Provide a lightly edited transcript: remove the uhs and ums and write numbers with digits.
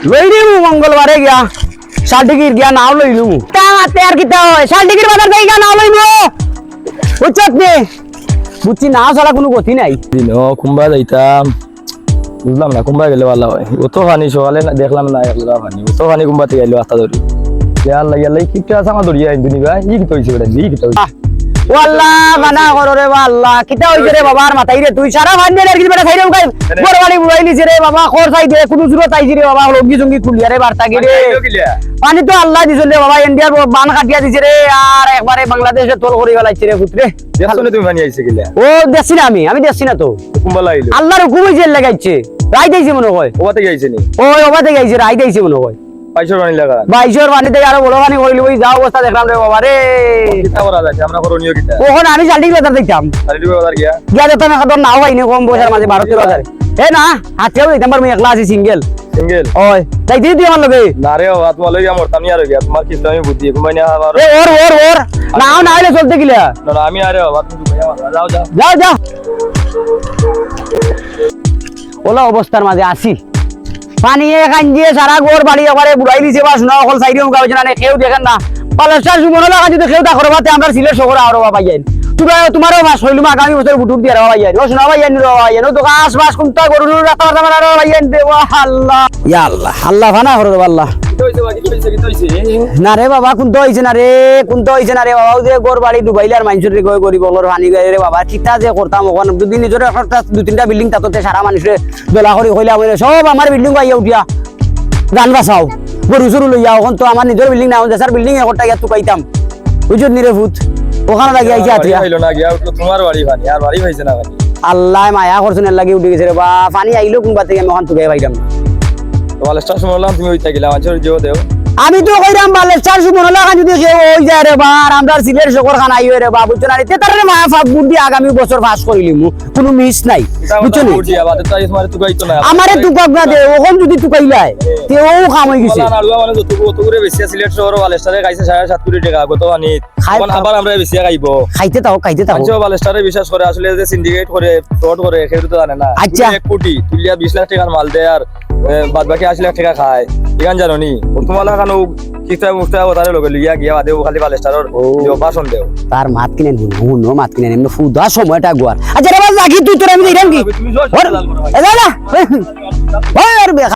লই দিমু মঙ্গলবারে গিয়া শালটিকির গিয়া নাও লইলু তাতে আর কিতা হয় শালটিকির বাজার যাই গিয়া নাও লইমু বুঝছত নে বুঝছি না ছাড়া কোনো গতি নাই দিনও কুম্বা যাইতাম বুঝলাম না কুম্বা গেলে ভালো হয় অত পানি সকালে দেখলাম না একলা পানি অত পানি কুম্বা থেকে আইলো আস্তা ধরি ইয়াল্লা ইয়াল্লা কিটা সামা ধরি আইন দুনি ভাই ই কিটা হইছে বেটা ই কিটা হইছে ও আল্লাহ মানা করো রে আল্লাহ কিতা হইছে রে বাবার মাথায় রে তুই সারা ভান দে কি বেটা খাইরে উকাই বড়বাড়ি বুড়াইলিছে রে বাবা খর চাই দে কোনো জুরত আইছি রে বাবা লগি জঙ্গি খুলিয়া রে বার্তা কি রে পানি তো আল্লাহ দিছে রে বাবা ইন্ডিয়ার বান কাটিয়া দিছে রে আর একবারে বাংলাদেশে তোল করি গলাইছে রে পুত্রে দেখছনে তুমি পানি আইছে গিলা ও দেখছি না আমি দেখছি না তো কুম্বা লাইলো আল্লাহর হুকুম হইছে লাগাইছে রাই দিয়েছে মনে হয় ওবা থেকে আইছে নি ওই ওবা থেকে আইছে রাই দিয়েছে মনে হয় পয়সা পানি লাগা বাইশোর পানি থেকে আরো বড় পানি হইল ওই যা অবস্থা দেখলাম রে বাবা রে কিটা করা যাচ্ছে আমরা করণীয় কিটা ওখানে আমি শালটিকির বাজার দেখতাম শালটিকির বাজার গিয়া গিয়া যেতাম এখন নাও হয়নি কম পয়সার মাঝে 12-13 এ না হাতেও দিতাম আমি একলা আছি সিঙ্গেল ওই তাই দিদি আমার লগে না রে বাবা তোমার লইয়া মরতাম নি আর গিয়া তোমার কিস্তা আমি বুদ্ধি ঘুমাই না আবার এ ওর নাও না হইলে চলতে গিলা না আমি আরে বাবা তুমি যাও যাও ওলা অবস্থার মাঝে আসি পানি কাঞ্জিয়ে সারা গোর বাড়ি একবারে বুড়াই দিছে বা শোনা অকল সাইডে মুখা হয়েছে না কেউ দেখেন না পালাস্টার সুমন লাগা যদি কেউ তা করবাতে আমরা সিলেট শহরে আরো পাই যাই তোমারও মাস হইলুম আগামী বছর বুটুক দিয়ে পাই যাই ও শোনা পাই যাই তো গাছ বাস কুন্তা গরু রাস্তা আরো পাই যাই দেওয়া আল্লাহ ইয়া আল্লাহ আল্লাহ ভানা করে দেব আল্লাহ না রে বাবা কোনটা হইছে না রে বাবা যে গোর বাড়ি ডুবাইলে আর মানুষের গই গরিব বলর পানি গায় রে বাবা ঠিকঠাক যে করতাম ওখানে দুদিন নিজের একটা 2-3টা বিল্ডিং তাতে সারা মানুষের বেলা করে কইলা বলে সব আমার বিল্ডিং গাইয়া উঠিয়া গান বাসাও গরু সরু লইয়া ওখান তো আমার নিজের বিল্ডিং না দেশের বিল্ডিং একটা গিয়া তুকাইতাম বুঝুন নিরে ভূত ওখানে লাগিয়ে আইছে আতিয়া হইলো না গিয়া তোমার বাড়ি পানি আর বাড়ি হইছে না পানি আল্লাহ মায়া করছেন লাগি উঠে গেছে রে বা পানি আইলো কোনবা থেকে আমি ওখান তুকাই পাইতাম তোমার স্টেশন শুনলাম তুমি ওইটা গেলা মানুষের জিও দেও আমি তো কইরাম বালেশ্বর সুমন লাগা যদি কেউ ওই যায় রে বার আমরা সিলেট শহর খান আইও রে বা বুঝছ না তে তার মায়া ফাক বুদ্ধি আগামী বছর পাস করিলিমু কোনো মিস নাই বুঝছ নি আমারে তুকাক না দে ওখান যদি তুকাইলাই তেও কাম হই গেছে না আলুয়া মানে যত করে বেশি সিলেট শহর বালেশ্বরে খাইছে 7.5 কোটি টাকা গত আনি কোন আবার আমরা বেশি খাইবো খাইতে তাও মানুষ বালেশ্বরে বিশ্বাস করে আসলে যে সিন্ডিকেট করে ফ্রড করে কেউ তো জানে না 1 কোটি তুলিয়া 20 লাখ টাকার মাল দেয় আর বাদ বাকি 80 লাখ টাকা খায় ইগান জানো নি তোমার লাগানো কিস্তা মুস্তা ওতারে লগে লিয়া গিয়া বাদে খালি বালেশ্বরের বাসন দেও তার মাত কিনে হুন মাত কিনে এমনি ফুদা সময়টা গোয়ার আচ্ছা রে বাবা লাগি তুই তোর আমি দেইরাম কি এ না